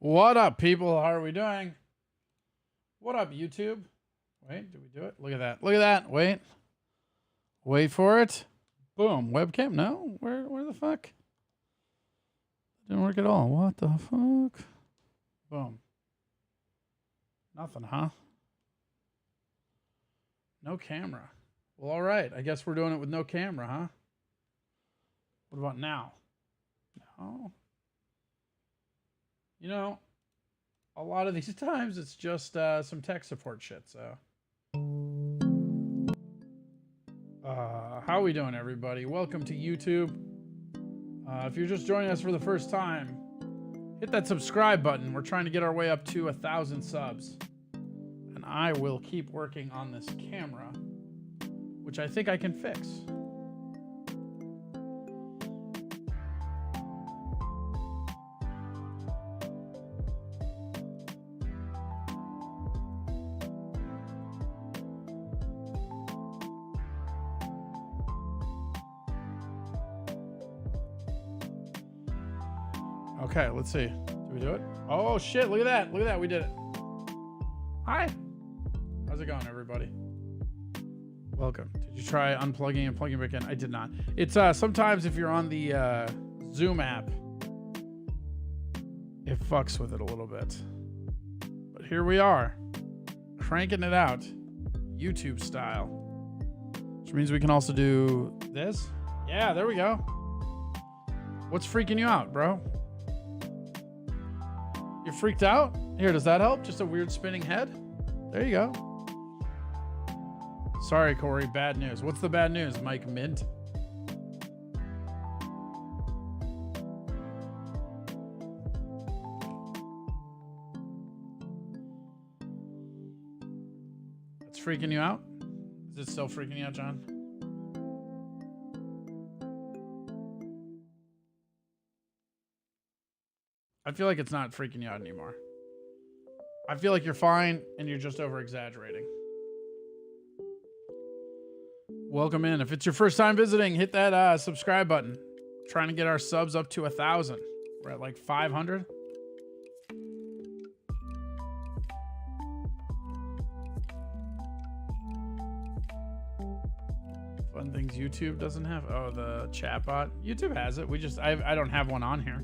What up, people? How are we doing? What up, YouTube? Wait, did we do it? Look at that. Look at that. Wait. Wait for it. Boom. Webcam? No? Where the fuck? Didn't work at all. What the fuck? Boom. Nothing, huh? No camera. Well, all right. I guess we're doing it with no camera, huh? What about now? No. You know, a lot of these times it's just some tech support shit, so. How we doing, everybody? Welcome to YouTube. If you're just joining us for the first time, hit that subscribe button. We're trying to get our way up to 1,000 subs. And I will keep working on this camera, which I think I can fix. Okay, let's see. Did we do it? Oh shit, look at that. Look at that, we did it. Hi. How's it going, everybody? Welcome. Did you try unplugging and plugging back in? I did not. It's sometimes if you're on the Zoom app, it fucks with it a little bit. But here we are, cranking it out, YouTube style. Which means we can also do this. Yeah, there we go. What's freaking you out, bro? You're freaked out? Here, does that help? Just a weird spinning head? There you go. Sorry, Corey, bad news. What's the bad news, Mike Mint? It's freaking you out? Is it still freaking you out, John? I feel like it's not freaking you out anymore. I feel like you're fine and you're just over exaggerating. Welcome in. If it's your first time visiting, hit that subscribe button. Trying to get our subs up to 1,000. We're at like 500. Fun things YouTube doesn't have. Oh, the chat bot. YouTube has it. I don't have one on here.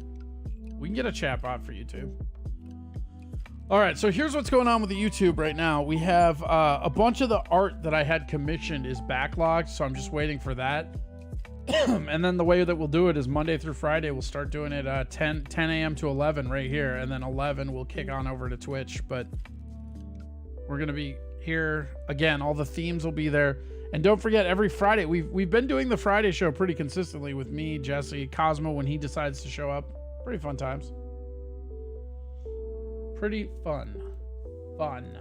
We can get a chat bot for YouTube. All right, so here's what's going on with the YouTube right now. We have a bunch of the art that I had commissioned is backlogged, so I'm just waiting for that. And then the way that we'll do it is Monday through Friday. We'll start doing it 10 a.m. to 11 right here, and then 11 we'll kick on over to Twitch. But we're gonna be here again. All the themes will be there, and don't forget every Friday we've been doing the Friday show pretty consistently with me, Jesse, Cosmo when he decides to show up. Pretty fun times. Pretty fun. Fun.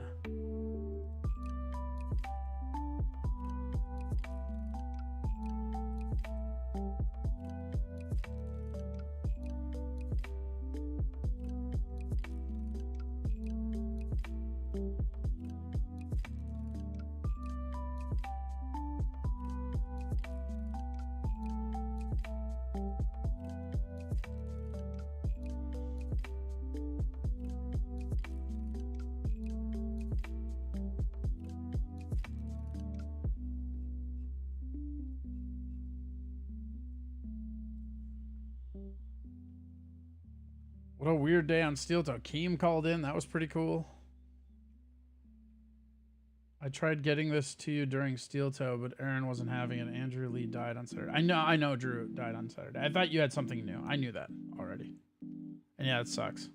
What a weird day on Steel Toe. Keem called in. That was pretty cool. I tried getting this to you during Steel Toe, but Aaron wasn't having it. Andrew Lee died on Saturday. I know Drew died on Saturday. I thought you had something new. I knew that already. And yeah, it sucks.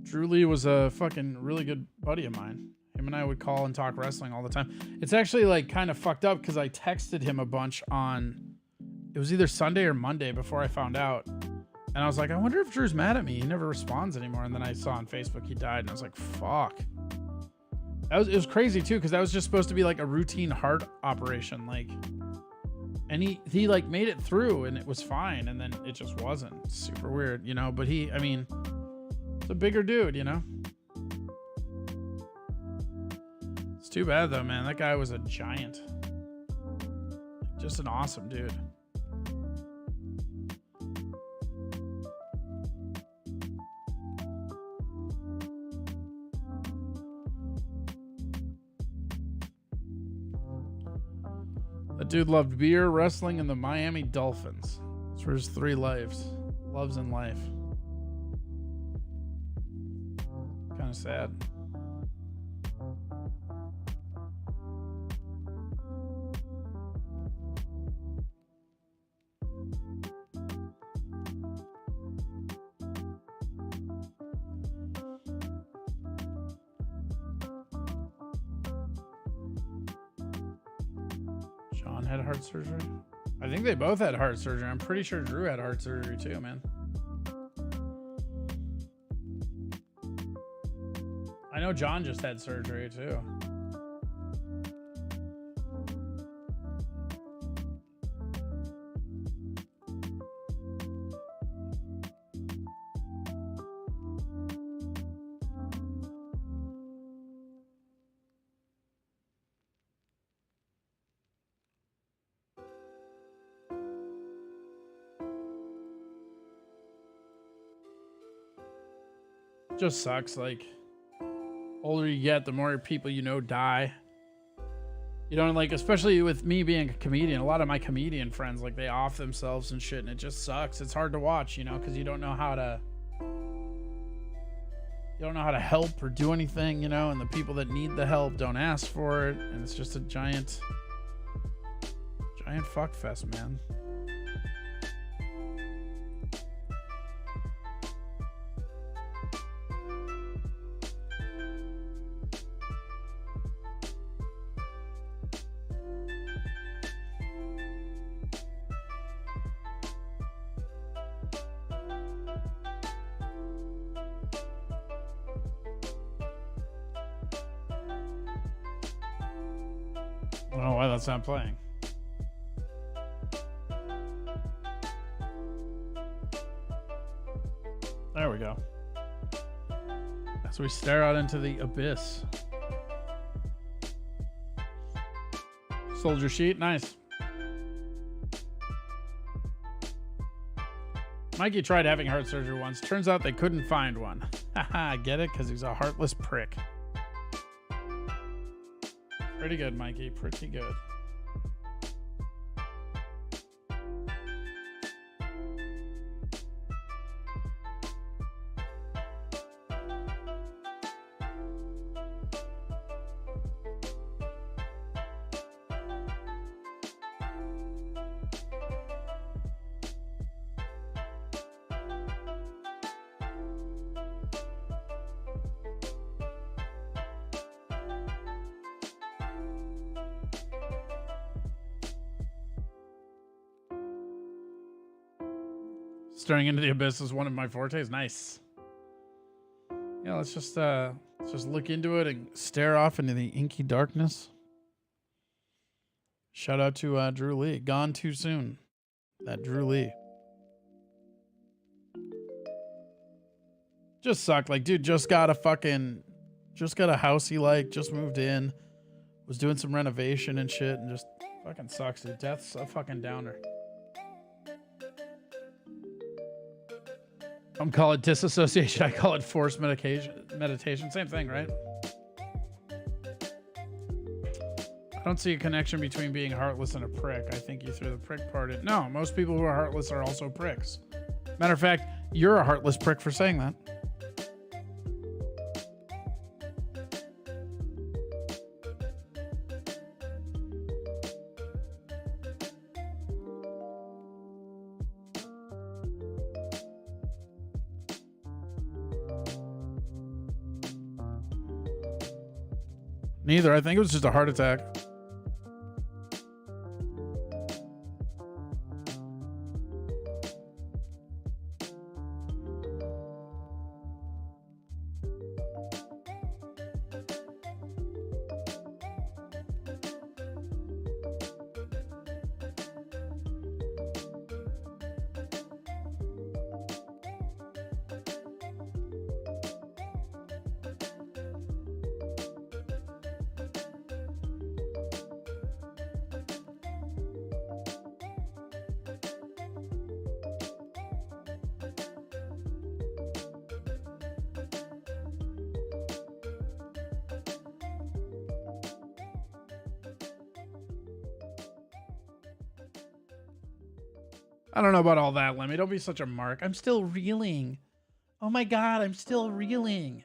Drew Lee was a fucking really good buddy of mine. Him and I would call and talk wrestling all the time. It's actually like kind of fucked up because I texted him a bunch on, it was either Sunday or Monday before I found out. And I was like, I wonder if Drew's mad at me. He never responds anymore. And then I saw on Facebook he died, and I was like, fuck. It was crazy too, because that was just supposed to be like a routine heart operation, like, and he like made it through, and it was fine, and then it just wasn't. Super weird, you know. But I mean, it's a bigger dude, you know. It's too bad though, man. That guy was a giant. Just an awesome dude. dude loved beer, wrestling, and the Miami Dolphins. Those were his 3 lives. Loves in life. Kind of sad. John had heart surgery. I think they both had heart surgery. I'm pretty sure Drew had heart surgery too, man. I know John just had surgery too. Just sucks. Like, older you get, the more people you know die. You know, like, especially with me being a comedian, a lot of my comedian friends, like, they off themselves and shit, and it just sucks. It's hard to watch, you know, because you don't know how to help or do anything, you know, and the people that need the help don't ask for it, and it's just a giant fuck fest, man. I don't know why that's not playing. There we go. As we stare out into the abyss. Soldier sheet, nice. Mikey tried having heart surgery once. Turns out they couldn't find one. Haha, get it? Because he's a heartless prick. Pretty good, Mikey. Pretty good. Staring into the abyss is one of my fortes. Nice. Yeah, let's just look into it and stare off into the inky darkness. Shout out to Drew Lee. Gone too soon. That Drew Lee. Just sucked. Like, dude, just got a house he liked, just moved in, was doing some renovation and shit, and just fucking sucks, dude. Death's a fucking downer. Some call it disassociation. I call it forced meditation. Same thing, right? I don't see a connection between being heartless and a prick. I think you threw the prick part in. No, most people who are heartless are also pricks. Matter of fact, you're a heartless prick for saying that. Neither. I think it was just a heart attack. I don't know about all that, Lemmy. Don't be such a mark. I'm still reeling. Oh my God, I'm still reeling.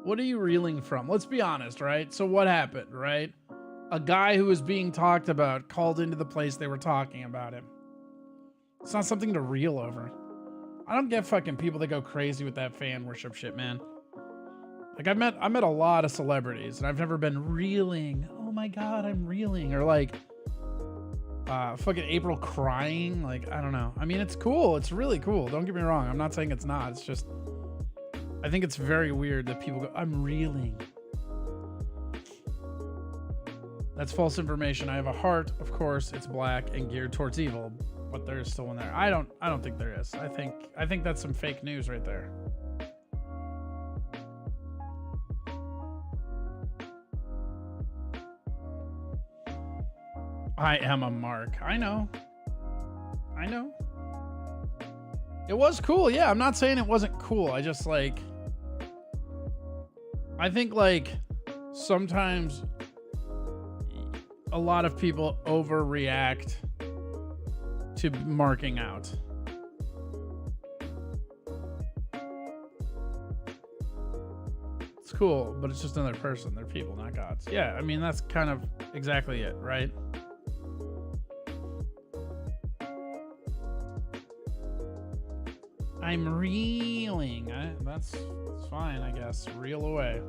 What are you reeling from? Let's be honest, right? So what happened, right? A guy who was being talked about called into the place they were talking about him. It's not something to reel over. I don't get fucking people that go crazy with that fan worship shit, man. Like I met a lot of celebrities and I've never been reeling. Oh my God, I'm reeling. Or like fucking April crying. Like, I don't know. I mean, it's cool. It's really cool. Don't get me wrong. I'm not saying it's not. It's just, I think it's very weird that people go, I'm reeling. That's false information. I have a heart, of course. It's black and geared towards evil, but there is still one there. I don't think there is. I think that's some fake news right there. I am a mark. I know. It was cool. Yeah, I'm not saying it wasn't cool. I just like, I think like sometimes a lot of people overreact to marking out. It's cool, but it's just another person. They're people, not gods. Yeah, I mean, that's kind of exactly it, right? I'm reeling. That's fine, I guess. Reel away.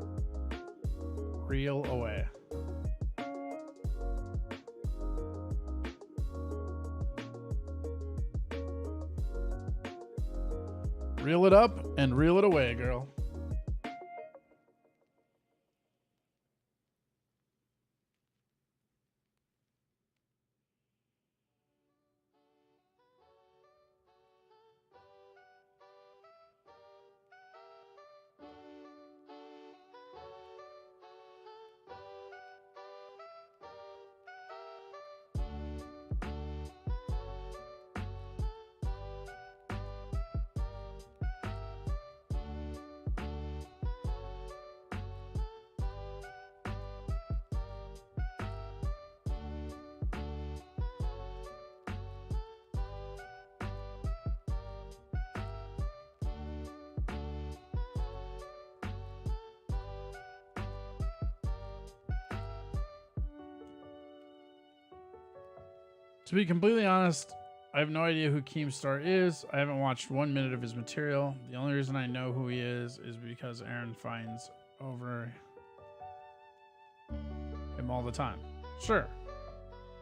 Reel away. Reel it up and reel it away, girl. To be completely honest, I have no idea who Keemstar is. I haven't watched 1 minute of his material. The only reason I know who he is because Aaron finds over him all the time. Sure.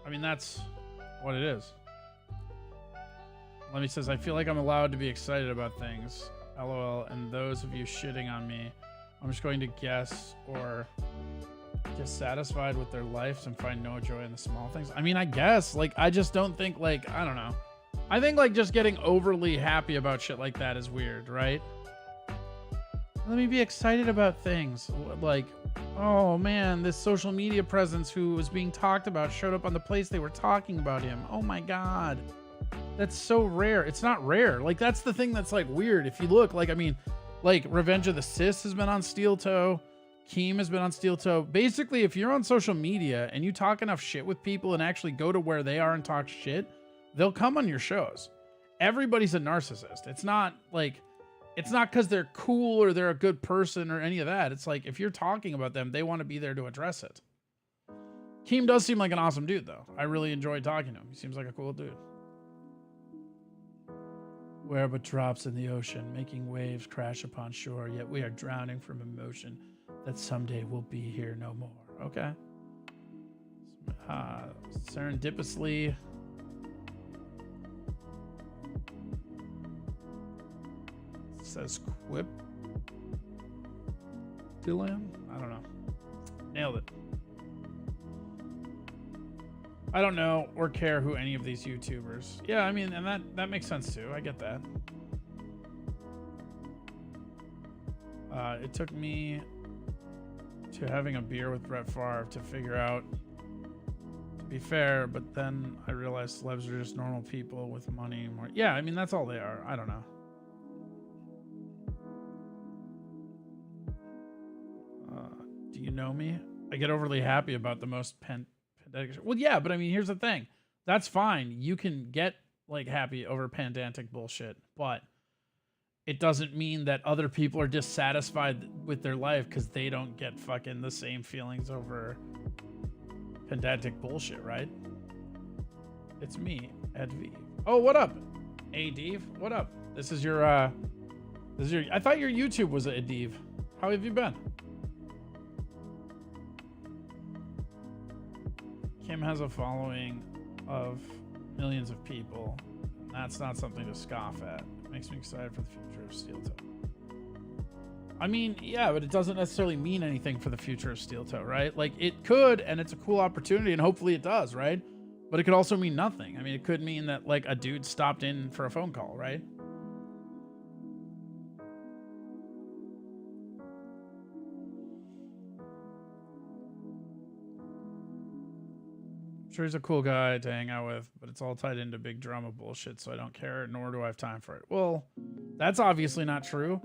I mean, that's what it is. Lemmy says, I feel like I'm allowed to be excited about things. LOL. And those of you shitting on me, I'm just going to guess or dissatisfied with their lives and find no joy in the small things. I mean, I guess, like, I just don't think, like, I don't know. I think, like, just getting overly happy about shit like that is weird, right? Let me be excited about things. Like, oh, man, this social media presence who was being talked about showed up on the place they were talking about him. Oh, my God. That's so rare. It's not rare. Like, that's the thing that's, like, weird. If you look, like, I mean, like, Revenge of the Sis has been on Steel Toe. Keem has been on Steel Toe. Basically, if you're on social media and you talk enough shit with people and actually go to where they are and talk shit, they'll come on your shows. Everybody's a narcissist. It's not like, it's not because they're cool or they're a good person or any of that. It's like, if you're talking about them, they want to be there to address it. Keem does seem like an awesome dude, though. I really enjoyed talking to him. He seems like a cool dude. Where but drops in the ocean, making waves crash upon shore, yet we are drowning from emotion that someday we'll be here no more. Okay. Serendipitously. Says quip. Dylan? I don't know. Nailed it. I don't know or care who any of these YouTubers. Yeah, I mean, and that makes sense too. I get that. It took me to having a beer with Brett Favre to figure out, to be fair, but then I realized celebs are just normal people with money. More, yeah, I mean, that's all they are. I don't know. Do you know me? I get overly happy about the most well, yeah, but I mean, here's the thing. That's fine. You can get like happy over Pandantic bullshit, but it doesn't mean that other people are dissatisfied with their life because they don't get fucking the same feelings over Pandantic bullshit, right? It's me, Edv. Oh, what up, Adeve? What up? This is your I thought your YouTube was Adeve. How have you been? Kim has a following of millions of people. That's not something to scoff at. It makes me excited for the future of Steel Toe. I mean, yeah, but it doesn't necessarily mean anything for the future of Steel Toe, right? Like, it could, and it's a cool opportunity, and hopefully it does, right? But it could also mean nothing. I mean, it could mean that, like, a dude stopped in for a phone call, right? Sure, he's a cool guy to hang out with, but it's all tied into big drama bullshit, so I don't care, nor do I have time for it. Well, that's obviously not true.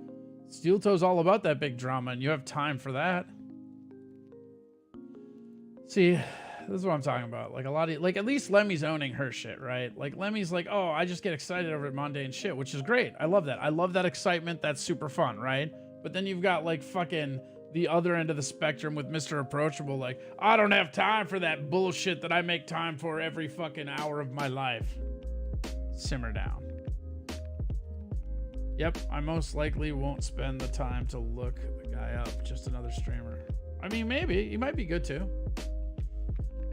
Steel Toe's all about that big drama, and you have time for that. See, this is what I'm talking about. Like, a lot of, like, at least Lemmy's owning her shit, right? Like, Lemmy's like, oh, I just get excited over mundane shit, which is great. I love that. I love that excitement. That's super fun, right? But then you've got, like, fucking the other end of the spectrum with Mr. Approachable, like, I don't have time for that bullshit that I make time for every fucking hour of my life. Simmer down. Yep, I most likely won't spend the time to look the guy up. Just another streamer. I mean, maybe. He might be good, too.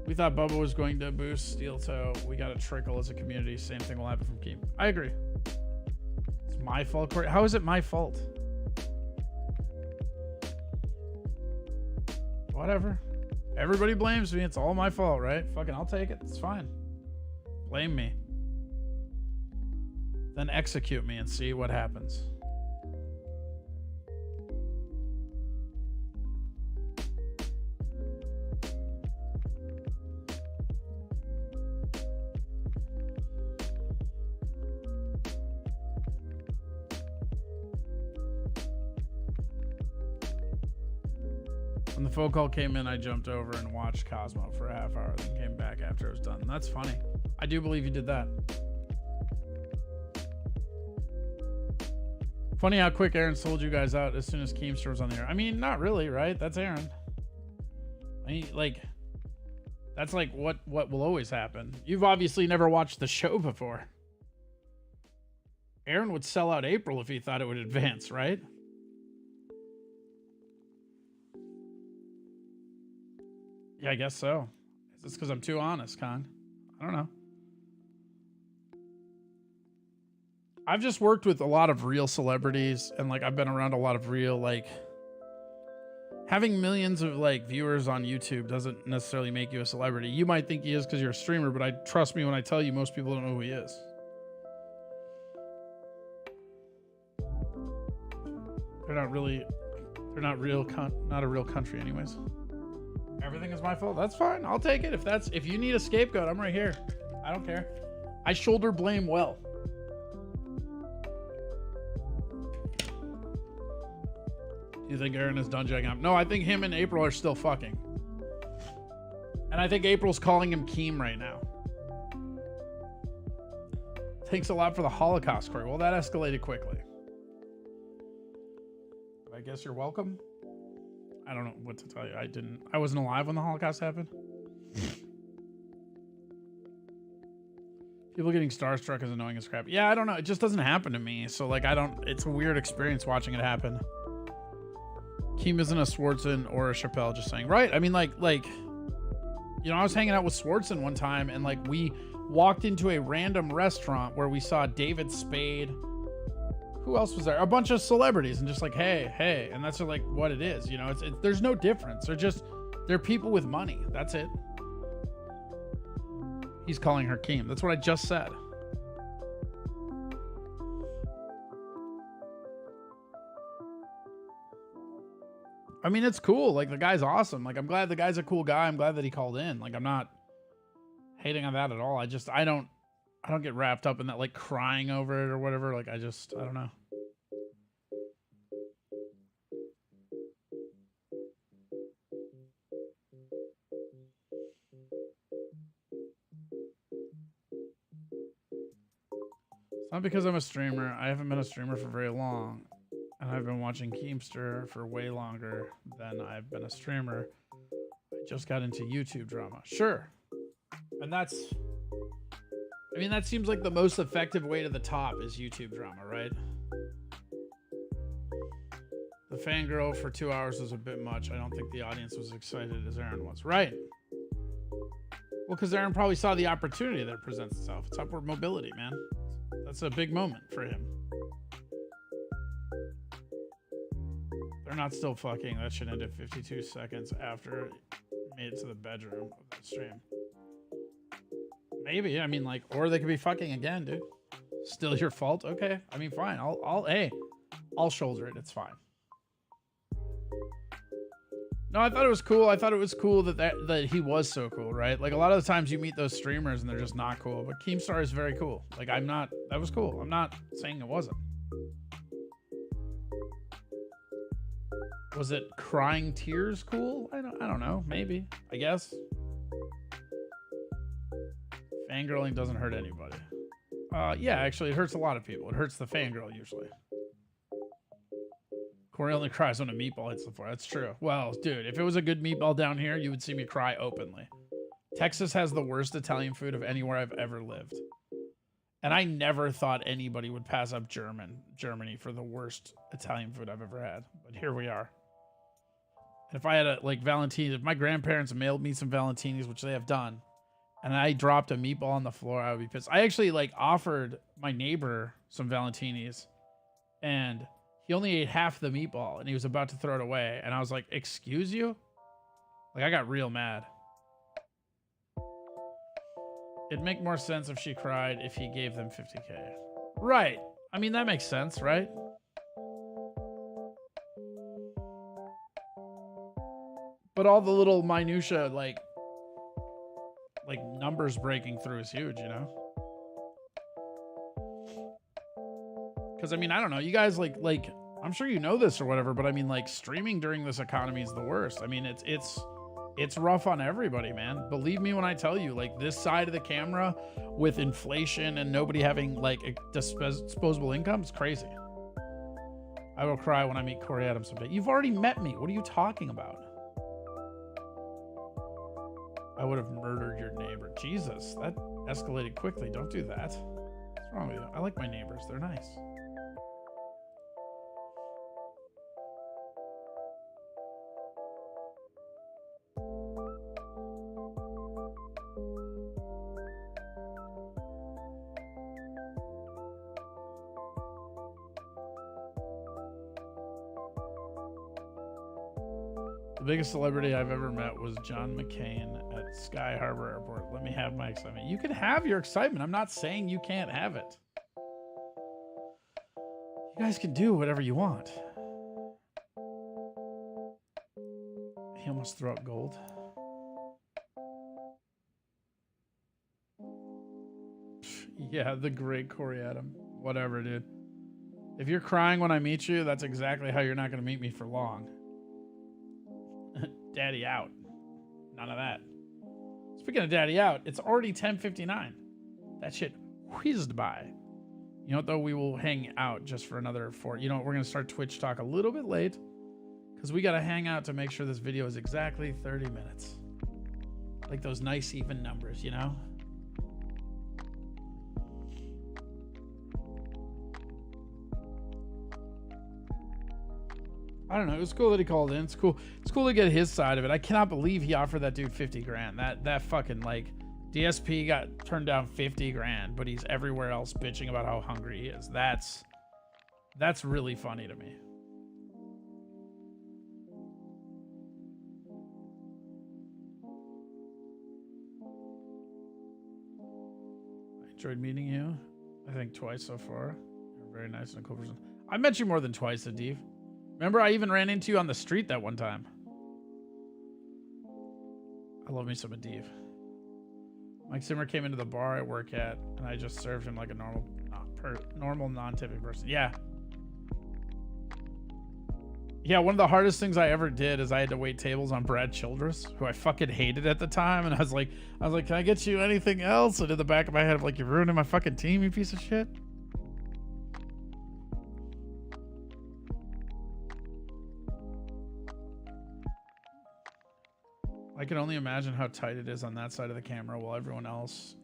We thought Bubba was going to boost Steel Toe. We got a trickle as a community. Same thing will happen from Keem. I agree. It's my fault, Corey. How is it my fault? Whatever. Everybody blames me. It's all my fault, right? Fucking, I'll take it. It's fine. Blame me. Then execute me and see what happens. When the phone call came in, I jumped over and watched Cosmo for a half hour, then came back after it was done. That's funny. I do believe you did that. Funny how quick Aaron sold you guys out as soon as Keemstar was on the air. I mean, not really, right? That's Aaron. I mean, like, that's like what will always happen. You've obviously never watched the show before. Aaron would sell out April if he thought it would advance, right? Yeah, I guess so. Is this because I'm too honest, Con? I don't know. I've just worked with a lot of real celebrities, and like I've been around a lot of real, like, having millions of like viewers on YouTube doesn't necessarily make you a celebrity. You might think he is because you're a streamer, but I trust me when I tell you most people don't know who he is. They're not a real country anyways. Everything is my fault. That's fine. I'll take it. If you need a scapegoat, I'm right here. I don't care. I shoulder blame well. You think Aaron is done jacking up? No, I think him and April are still fucking. And I think April's calling him Keem right now. Thanks a lot for the Holocaust, Corey. Well, that escalated quickly. I guess you're welcome. I don't know what to tell you. I wasn't alive when the Holocaust happened. People getting starstruck is annoying as crap. Yeah, I don't know. It just doesn't happen to me. So like, it's a weird experience watching it happen. Keem isn't a Swartzen or a Chappelle, just saying. Right. I mean, like, you know, I was hanging out with Swartzen one time and like we walked into a random restaurant where we saw David Spade. Who else was there? A bunch of celebrities, and just like, hey, and that's like what it is, you know. There's no difference. They're people with money. That's it. He's calling her Keem. That's what I just said. I mean, it's cool. Like, the guy's awesome. Like, I'm glad the guy's a cool guy. I'm glad that he called in. Like, I'm not hating on that at all. I don't get wrapped up in that, like, crying over it or whatever. Like, I don't know. It's not because I'm a streamer. I haven't been a streamer for very long. And I've been watching Keemstar for way longer than I've been a streamer. I just got into YouTube drama. Sure. And that's... I mean, that seems like the most effective way to the top is YouTube drama, right? The fangirl for 2 hours was a bit much. I don't think the audience was excited as Aaron was. Right. Well, because Aaron probably saw the opportunity that presents itself. It's upward mobility, man. That's a big moment for him. They're not still fucking. That should end at 52 seconds after it made it to the bedroom of the stream. Maybe. I mean, like, or they could be fucking again, dude. Still your fault? Okay. I mean, fine. I'll shoulder it. It's fine. No, I thought it was cool. I thought it was cool that he was so cool, right? Like, a lot of the times you meet those streamers and they're just not cool. But Keemstar is very cool. Like, that was cool. I'm not saying it wasn't. Was it crying tears cool? I don't know. Maybe. I guess. Fangirling doesn't hurt anybody. Yeah, actually, it hurts a lot of people. It hurts the fangirl usually. Corey only cries when a meatball hits the floor. That's true. Well, dude, if it was a good meatball down here, you would see me cry openly. Texas has the worst Italian food of anywhere I've ever lived. And I never thought anybody would pass up Germany for the worst Italian food I've ever had. But here we are. And if I had if my grandparents mailed me some Valentinis, which they have done, and I dropped a meatball on the floor, I would be pissed. I actually offered my neighbor some Valentinis, and he only ate half the meatball, and he was about to throw it away. And I was like, excuse you? Like, I got real mad. It'd make more sense if she cried if he gave them 50K. Right. I mean, that makes sense, right? But all the little minutia, like numbers breaking through is huge, you know? Because, I mean, I don't know. You guys, I'm sure you know this or whatever, but I mean, streaming during this economy is the worst. I mean, it's rough on everybody, man. Believe me when I tell you, this side of the camera with inflation and nobody having, a disposable income is crazy. I will cry when I meet Corey Adams someday. You've already met me. What are you talking about? I would have murdered your neighbor. Jesus, that escalated quickly. Don't do that. What's wrong with you? I like my neighbors. They're nice. The biggest celebrity I've ever met was John McCain at Sky Harbor Airport. Let me have my excitement. You can have your excitement. I'm not saying you can't have it. You guys can do whatever you want. He almost threw up gold. Yeah, the great Corey Adam. Whatever, dude. If you're crying when I meet you, that's exactly how you're not going to meet me for long. Daddy out. None of that. Speaking of daddy out, it's already 10:59. That shit whizzed by. You know what, though? We will hang out just for another 4. You know what? We're going to start Twitch talk a little bit late because we got to hang out to make sure this video is exactly 30 minutes. Like those nice even numbers, you know? I don't know. It was cool that he called in. It's cool. It's cool to get his side of it. I cannot believe he offered that dude 50 grand. That fucking DSP got turned down 50 grand, but he's everywhere else bitching about how hungry he is. That's really funny to me. I enjoyed meeting you. I think twice so far. You're very nice and a cool person. I met you more than twice, Adib. Remember, I even ran into you on the street that one time. I love me some Adib. Mike Zimmer came into the bar I work at, and I just served him like a normal non-tipping person. Yeah. Yeah, one of the hardest things I ever did is I had to wait tables on Brad Childress, who I fucking hated at the time, and I was like, can I get you anything else? And in the back of my head, I'm like, you're ruining my fucking team, you piece of shit. I can only imagine how tight it is on that side of the camera while everyone else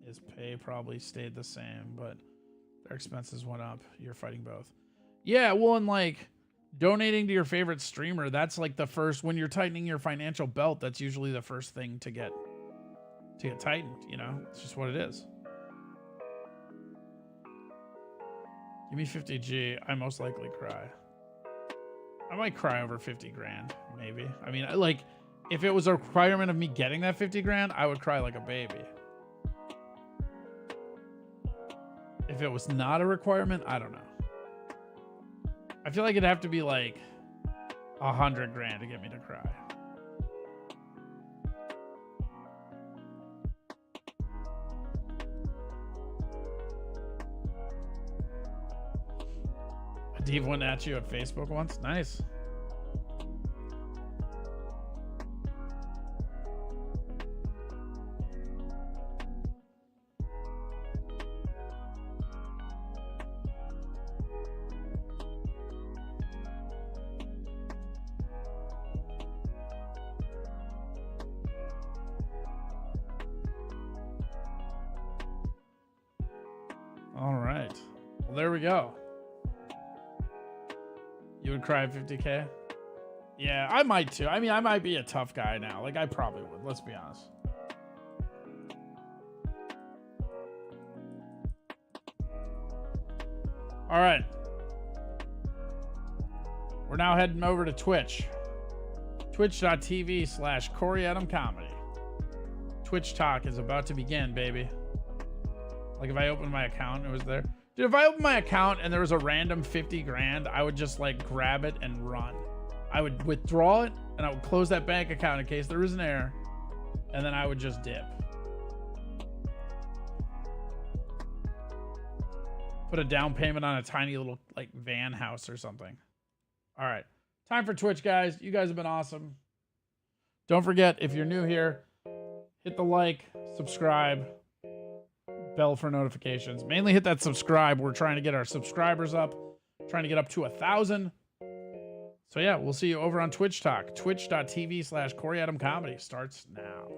is pay probably stayed the same, but their expenses went up. You're fighting both. Yeah, well, and like donating to your favorite streamer, that's like the first, when you're tightening your financial belt, that's usually the first thing to get tightened, you know? It's just what it is. Give me 50G, I most likely cry. I might cry over 50 grand, maybe. I mean, like, if it was a requirement of me getting that 50 grand, I would cry like a baby. If it was not a requirement, I don't know. I feel like it'd have to be like 100 grand to get me to cry. Dave went at you at Facebook once. Nice. All right. Well, there we go. You would cry at 50K? Yeah, I might too. I mean, I might be a tough guy now. Like, I probably would. Let's be honest. All right. We're now heading over to Twitch. Twitch.tv/CoreyAdamComedy. Twitch talk is about to begin, baby. Like, if I opened my account, it was there. Dude, if I opened my account and there was a random 50 grand, I would just like grab it and run. I would withdraw it and I would close that bank account in case there was an error. And then I would just dip. Put a down payment on a tiny little like van house or something. All right. Time for Twitch, guys. You guys have been awesome. Don't forget, if you're new here, hit the like, subscribe, bell for notifications. Mainly hit that subscribe. We're trying to get our subscribers up, trying to get up to 1,000. So yeah, we'll see you over on Twitch Talk. Twitch.tv/CoreyAdamComedy starts now.